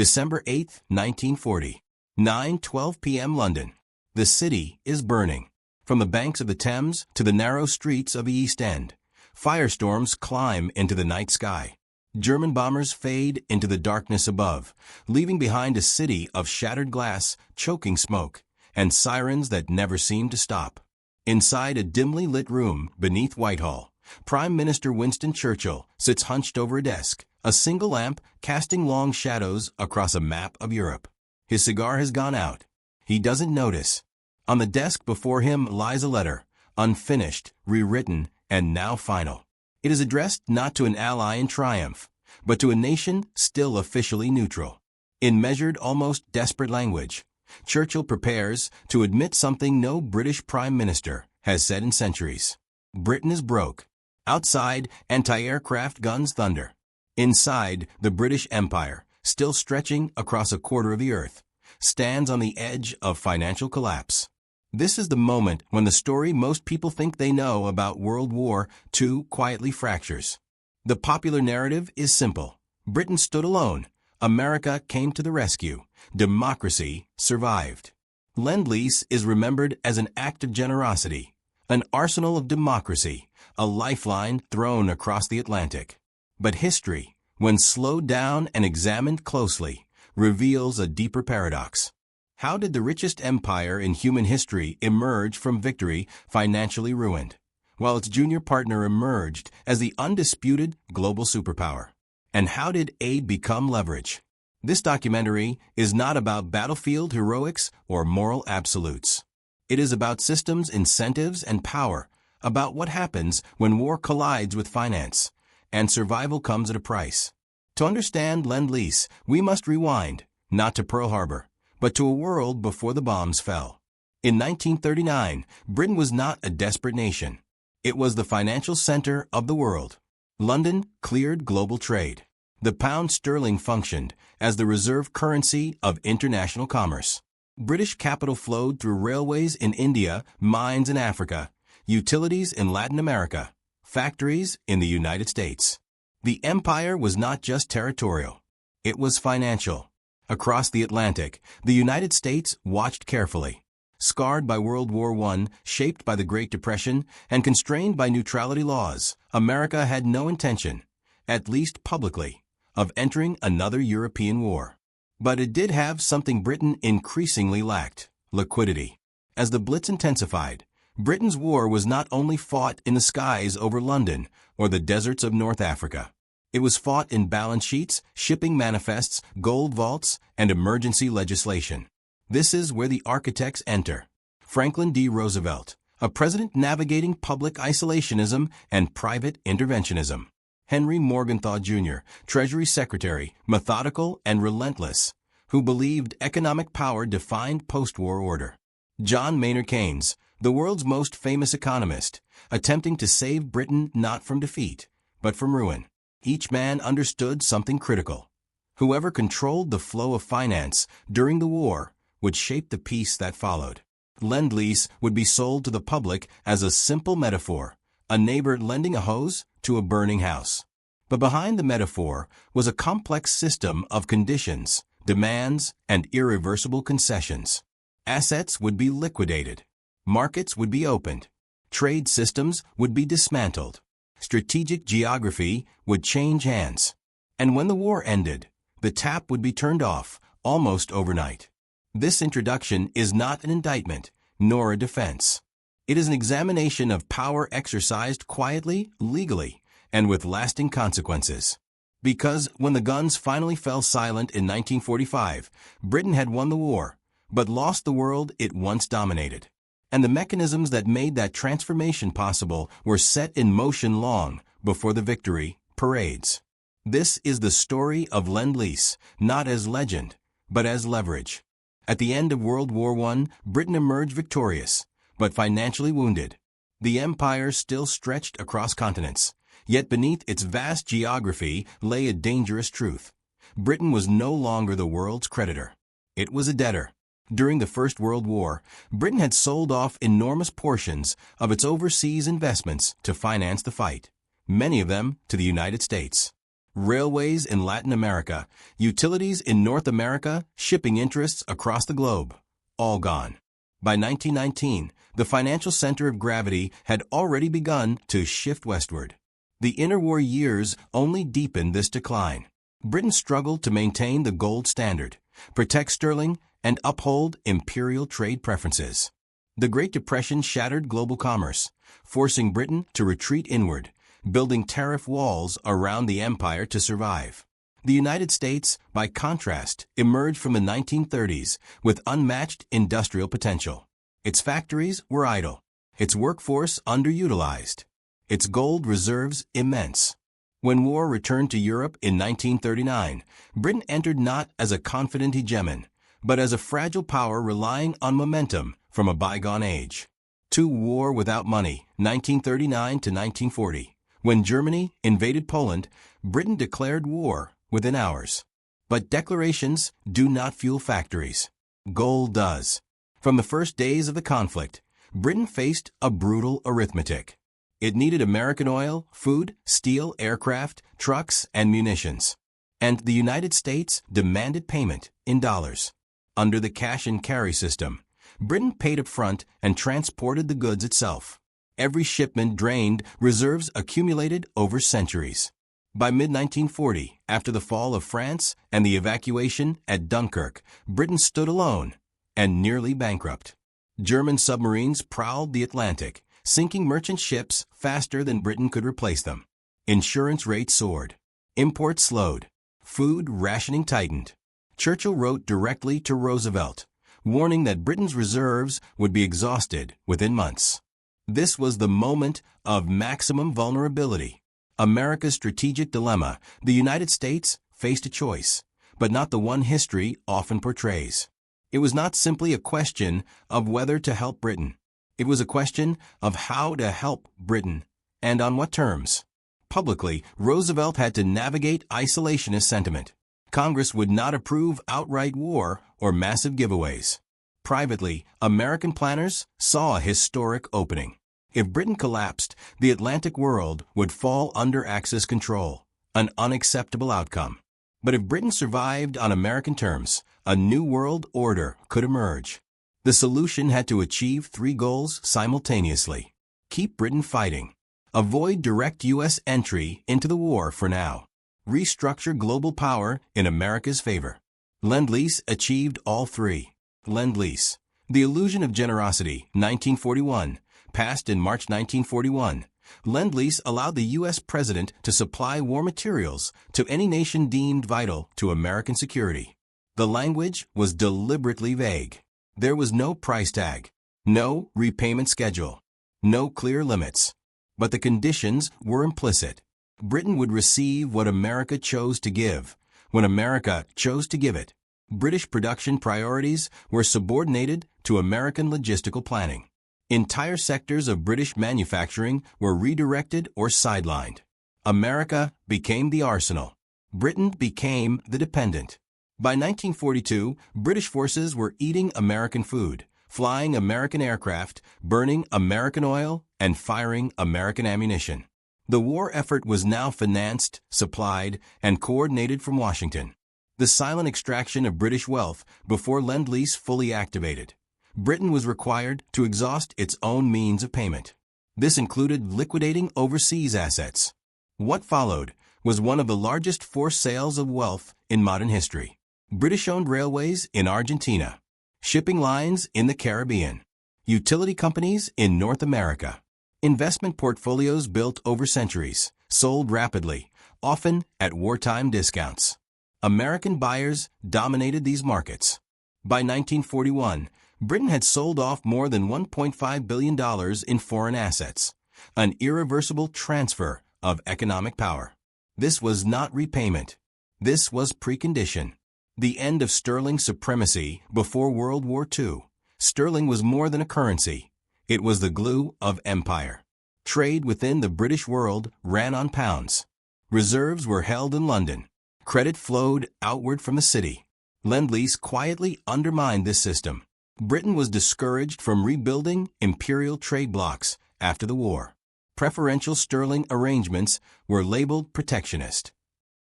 December 8, 1940. 9:12 p.m. London. The city is burning. From the banks of the Thames to the narrow streets of the East End, firestorms climb into the night sky. German bombers fade into the darkness above, leaving behind a city of shattered glass, choking smoke, and sirens that never seem to stop. Inside a dimly lit room beneath Whitehall, Prime Minister Winston Churchill sits hunched over a desk, a single lamp casting long shadows across a map of Europe. His cigar has gone out. He doesn't notice. On the desk before him lies a letter, unfinished, rewritten, and now final. It is addressed not to an ally in triumph, but to a nation still officially neutral. In measured, almost desperate language, Churchill prepares to admit something no British Prime Minister has said in centuries. Britain is broke. Outside, anti-aircraft guns thunder. Inside, the British Empire, still stretching across a quarter of the earth, stands on the edge of financial collapse. This is the moment when the story most people think they know about World War II quietly fractures. The popular narrative is simple. Britain stood alone. America came to the rescue. Democracy survived. Lend-Lease is remembered as an act of generosity, an arsenal of democracy, a lifeline thrown across the Atlantic. But history, when slowed down and examined closely, reveals a deeper paradox. How did the richest empire in human history emerge from victory financially ruined, while its junior partner emerged as the undisputed global superpower? And how did aid become leverage? This documentary is not about battlefield heroics or moral absolutes. It is about systems, incentives, and power, about what happens when war collides with finance, and survival comes at a price. To understand Lend-Lease, we must rewind, not to Pearl Harbor, but to a world before the bombs fell. In 1939, Britain was not a desperate nation. It was the financial center of the world. London cleared global trade. The pound sterling functioned as the reserve currency of international commerce. British capital flowed through railways in India, mines in Africa, utilities in Latin America, factories in the United States. The empire was not just territorial. It was financial. Across the Atlantic, the United States watched carefully. Scarred by World War I, shaped by the Great Depression, and constrained by neutrality laws, America had no intention, at least publicly, of entering another European war. But it did have something Britain increasingly lacked: liquidity. As the Blitz intensified, Britain's war was not only fought in the skies over London or the deserts of North Africa. It was fought in balance sheets, shipping manifests, gold vaults, and emergency legislation. This is where the architects enter. Franklin D. Roosevelt, a president navigating public isolationism and private interventionism. Henry Morgenthau Jr., Treasury Secretary, methodical and relentless, who believed economic power defined post-war order. John Maynard Keynes, the world's most famous economist, attempting to save Britain not from defeat, but from ruin. Each man understood something critical. Whoever controlled the flow of finance during the war would shape the peace that followed. Lend-Lease would be sold to the public as a simple metaphor, a neighbor lending a hose to a burning house. But behind the metaphor was a complex system of conditions, demands, and irreversible concessions. Assets would be liquidated. Markets would be opened. Trade systems would be dismantled. Strategic geography would change hands. And when the war ended, the tap would be turned off almost overnight. This introduction is not an indictment, nor a defense. It is an examination of power exercised quietly, legally, and with lasting consequences. Because when the guns finally fell silent in 1945, Britain had won the war, but lost the world it once dominated. And the mechanisms that made that transformation possible were set in motion long before the victory parades. This is the story of Lend-Lease, not as legend, but as leverage. At the end of World War I, Britain emerged victorious, but financially wounded. The empire still stretched across continents, yet beneath its vast geography lay a dangerous truth. Britain was no longer the world's creditor. It was a debtor. During the First World War, Britain had sold off enormous portions of its overseas investments to finance the fight, many of them to the United States. railways in Latin America, utilities in North America, shipping interests across the globe. All gone. By 1919, the financial center of gravity had already begun to shift westward. The interwar years only deepened this decline. Britain struggled to maintain the gold standard, protect sterling, and uphold imperial trade preferences. The Great Depression shattered global commerce, forcing Britain to retreat inward, building tariff walls around the empire to survive. The United States, by contrast, emerged from the 1930s with unmatched industrial potential. Its factories were idle, its workforce underutilized, its gold reserves immense. When war returned to Europe in 1939, Britain entered not as a confident hegemon, but as a fragile power relying on momentum from a bygone age. To war without money, 1939 to 1940. When Germany invaded Poland, Britain declared war within hours. But declarations do not fuel factories. Gold does. From the first days of the conflict, Britain faced a brutal arithmetic. It needed American oil, food, steel, aircraft, trucks, and munitions. And the United States demanded payment in dollars. Under the cash-and-carry system, Britain paid up front and transported the goods itself. Every shipment drained reserves accumulated over centuries. By mid-1940, after the fall of France and the evacuation at Dunkirk, Britain stood alone and nearly bankrupt. German submarines prowled the Atlantic, sinking merchant ships faster than Britain could replace them. Insurance rates soared. Imports slowed. Food rationing tightened. Churchill wrote directly to Roosevelt, warning that Britain's reserves would be exhausted within months. This was the moment of maximum vulnerability. America's strategic dilemma. The United States faced a choice, but not the one history often portrays. It was not simply a question of whether to help Britain. It was a question of how to help Britain, and on what terms. Publicly, Roosevelt had to navigate isolationist sentiment. Congress would not approve outright war or massive giveaways. Privately, American planners saw a historic opening. If Britain collapsed, the Atlantic world would fall under Axis control, an unacceptable outcome. But if Britain survived on American terms, a new world order could emerge. The solution had to achieve three goals simultaneously. Keep Britain fighting. Avoid direct U.S. entry into the war for now. Restructure global power in America's favor. Lend-Lease achieved all three. Lend-Lease. The Illusion of Generosity, 1941. Passed in March 1941, Lend-Lease allowed the U.S. president to supply war materials to any nation deemed vital to American security. The language was deliberately vague. There was no price tag, no repayment schedule, no clear limits. But the conditions were implicit. Britain would receive what America chose to give, when America chose to give it. British production priorities were subordinated to American logistical planning. Entire sectors of British manufacturing were redirected or sidelined. America became the arsenal. Britain became the dependent. By 1942, British forces were eating American food, flying American aircraft, burning American oil, and firing American ammunition. The war effort was now financed, supplied, and coordinated from Washington. The silent extraction of British wealth before Lend-Lease fully activated. Britain was required to exhaust its own means of payment. This included liquidating overseas assets. What followed was one of the largest forced sales of wealth in modern history. British-owned railways in Argentina, shipping lines in the Caribbean, utility companies in North America, investment portfolios built over centuries, sold rapidly, often at wartime discounts. American buyers dominated these markets. By 1941, Britain had sold off more than $1.5 billion in foreign assets, an irreversible transfer of economic power. This was not repayment. This was precondition. The end of sterling supremacy before World War II. Sterling was more than a currency. It was the glue of empire. Trade within the British world ran on pounds. Reserves were held in London. Credit flowed outward from the city. Lend-Lease quietly undermined this system. Britain was discouraged from rebuilding imperial trade blocs after the war. Preferential sterling arrangements were labeled protectionist.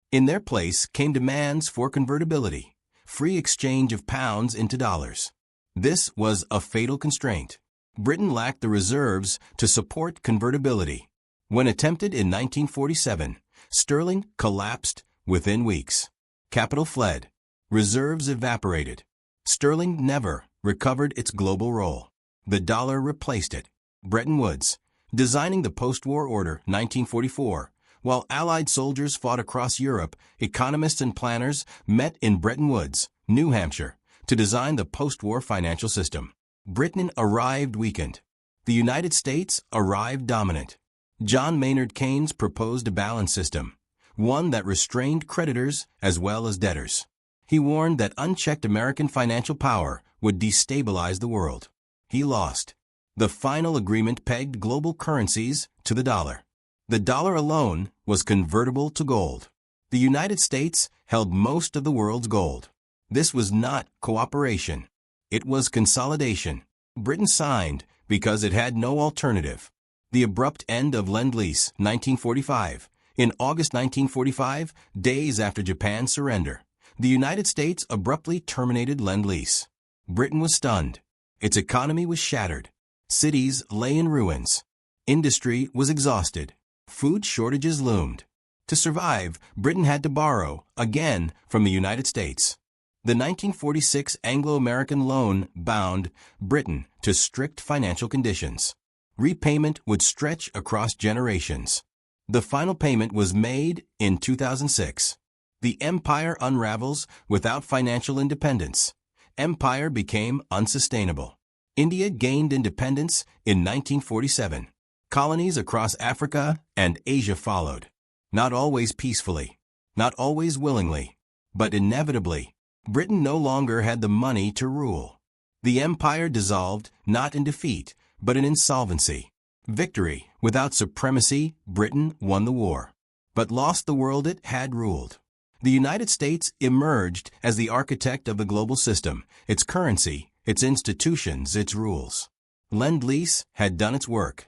In their place came demands for convertibility, free exchange of pounds into dollars. This was a fatal constraint. Britain lacked the reserves to support convertibility. When attempted in 1947, sterling collapsed within weeks. Capital fled. Reserves evaporated. Sterling never recovered its global role. The dollar replaced it. Bretton Woods, designing the post-war order, 1944. While Allied soldiers fought across Europe, economists and planners met in Bretton Woods, New Hampshire, to design the post-war financial system. Britain arrived weakened. The United States arrived dominant. John Maynard Keynes proposed a balanced system, one that restrained creditors as well as debtors. He warned that unchecked American financial power would destabilize the world. He lost. The final agreement pegged global currencies to the dollar. The dollar alone was convertible to gold. The United States held most of the world's gold. This was not cooperation. It was consolidation. Britain signed because it had no alternative. The abrupt end of Lend-Lease, 1945. In August 1945, days after Japan's surrender, the United States abruptly terminated Lend-Lease. Britain was stunned. Its economy was shattered. Cities lay in ruins. Industry was exhausted. Food shortages loomed. To survive, Britain had to borrow, again, from the United States. The 1946 Anglo-American loan bound Britain to strict financial conditions. Repayment would stretch across generations. The final payment was made in 2006. The empire unravels without financial independence. Empire became unsustainable. India gained independence in 1947. Colonies across Africa and Asia followed. Not always peacefully, not always willingly, but inevitably. Britain no longer had the money to rule. The empire dissolved not in defeat, but in insolvency. Victory. Without supremacy, Britain won the war, but lost the world it had ruled. The United States emerged as the architect of the global system, its currency, its institutions, its rules. Lend-Lease had done its work.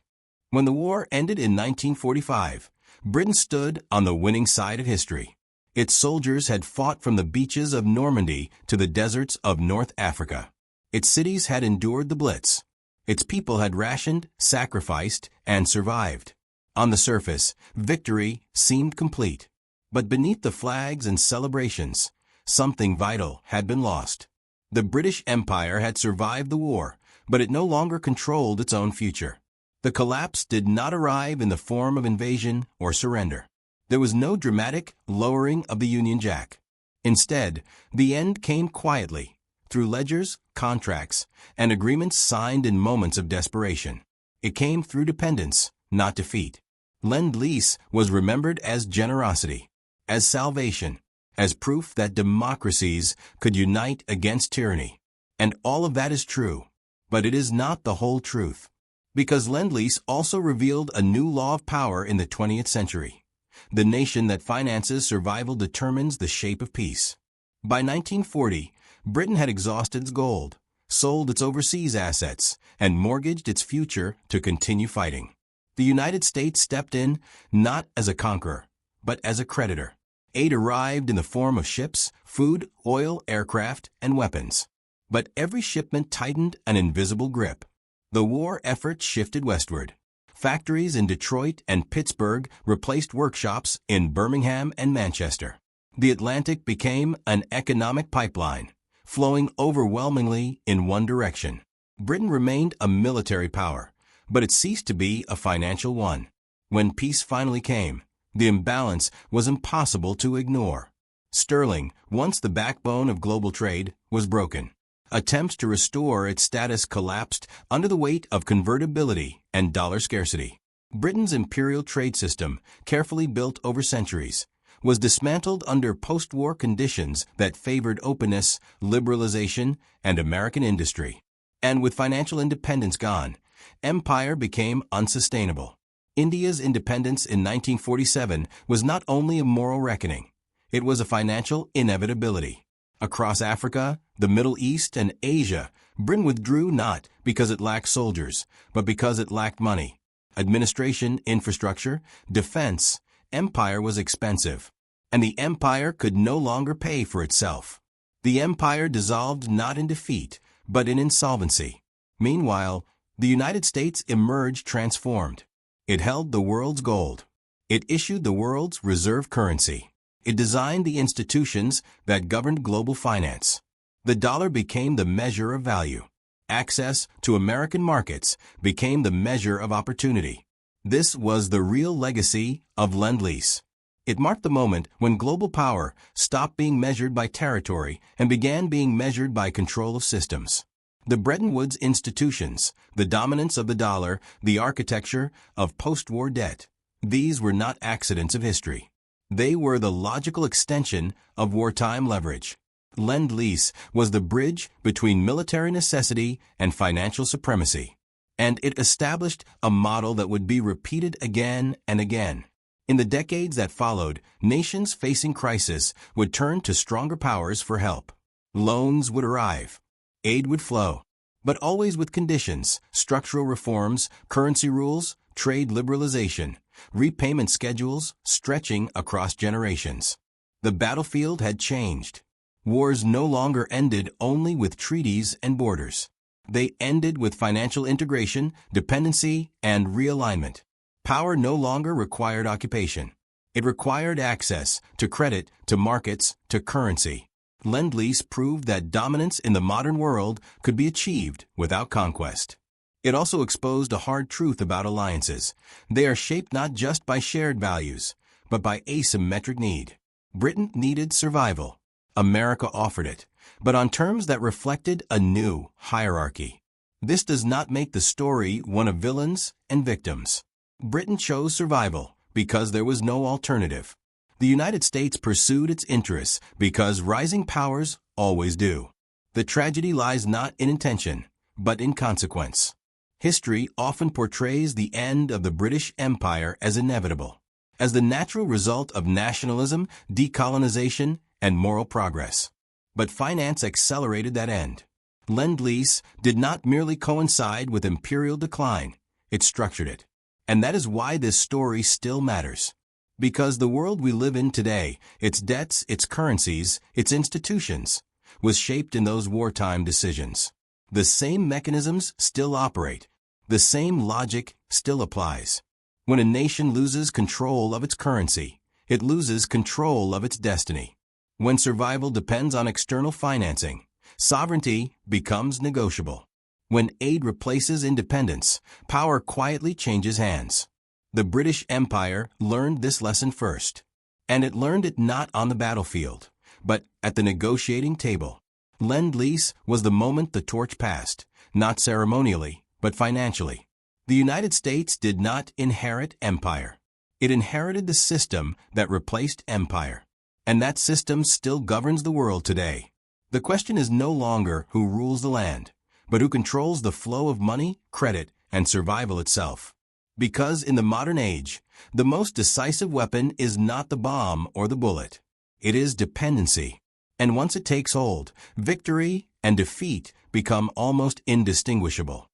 When the war ended in 1945, Britain stood on the winning side of history. Its soldiers had fought from the beaches of Normandy to the deserts of North Africa. Its cities had endured the Blitz. Its people had rationed, sacrificed, and survived. On the surface, victory seemed complete. But beneath the flags and celebrations, something vital had been lost. The British Empire had survived the war, but it no longer controlled its own future. The collapse did not arrive in the form of invasion or surrender. There was no dramatic lowering of the Union Jack. Instead, the end came quietly, through ledgers, contracts, and agreements signed in moments of desperation. It came through dependence, not defeat. Lend-Lease was remembered as generosity, as salvation, as proof that democracies could unite against tyranny. And all of that is true, but it is not the whole truth. Because Lend-Lease also revealed a new law of power in the 20th century. The nation that finances survival determines the shape of peace. By 1940, Britain had exhausted its gold, sold its overseas assets, and mortgaged its future to continue fighting. The United States stepped in not as a conqueror, but as a creditor. Aid arrived in the form of ships, food, oil, aircraft, and weapons. But every shipment tightened an invisible grip. The war effort shifted westward. Factories in Detroit and Pittsburgh replaced workshops in Birmingham and Manchester. The Atlantic became an economic pipeline, flowing overwhelmingly in one direction. Britain remained a military power, but it ceased to be a financial one. When peace finally came, the imbalance was impossible to ignore. Sterling, once the backbone of global trade, was broken. Attempts to restore its status collapsed under the weight of convertibility and dollar scarcity. Britain's imperial trade system, carefully built over centuries, was dismantled under post-war conditions that favored openness, liberalization, and American industry. And with financial independence gone, empire became unsustainable. India's independence in 1947 was not only a moral reckoning, it was a financial inevitability. Across Africa, the Middle East, and Asia, Britain withdrew not because it lacked soldiers, but because it lacked money. Administration, infrastructure, defense, empire was expensive. and the empire could no longer pay for itself. The empire dissolved not in defeat, but in insolvency. Meanwhile, the United States emerged transformed. It held the world's gold. It issued the world's reserve currency. It designed the institutions that governed global finance. The dollar became the measure of value. Access to American markets became the measure of opportunity. This was the real legacy of Lend-Lease. It marked the moment when global power stopped being measured by territory and began being measured by control of systems. The Bretton Woods institutions, the dominance of the dollar, the architecture of post-war debt, these were not accidents of history. They were the logical extension of wartime leverage. Lend-Lease was the bridge between military necessity and financial supremacy, and it established a model that would be repeated again and again. In the decades that followed, nations facing crisis would turn to stronger powers for help. Loans would arrive. Aid would flow, but always with conditions: structural reforms, currency rules, trade liberalization, repayment schedules stretching across generations. The battlefield had changed. Wars no longer ended only with treaties and borders. They ended with financial integration, dependency, and realignment. Power no longer required occupation. It required access to credit, to markets, to currency. Lend-Lease proved that dominance in the modern world could be achieved without conquest. It also exposed a hard truth about alliances. They are shaped not just by shared values, but by asymmetric need. Britain needed survival. America offered it, but on terms that reflected a new hierarchy. This does not make the story one of villains and victims. Britain chose survival because there was no alternative. The United States pursued its interests because rising powers always do. The tragedy lies not in intention, but in consequence. History often portrays the end of the British Empire as inevitable, as the natural result of nationalism, decolonization, and moral progress. But finance accelerated that end. Lend-Lease did not merely coincide with imperial decline, it structured it. And that is why this story still matters. Because the world we live in today, its debts, its currencies, its institutions, was shaped in those wartime decisions. The same mechanisms still operate. The same logic still applies. When a nation loses control of its currency, it loses control of its destiny. When survival depends on external financing, sovereignty becomes negotiable. When aid replaces independence, power quietly changes hands. The British Empire learned this lesson first, and it learned it not on the battlefield, but at the negotiating table. Lend-Lease was the moment the torch passed, not ceremonially, but financially. The United States did not inherit empire. It inherited the system that replaced empire. And that system still governs the world today. The question is no longer who rules the land, but who controls the flow of money, credit, and survival itself. Because in the modern age, the most decisive weapon is not the bomb or the bullet. It is dependency. And once it takes hold, victory and defeat become almost indistinguishable.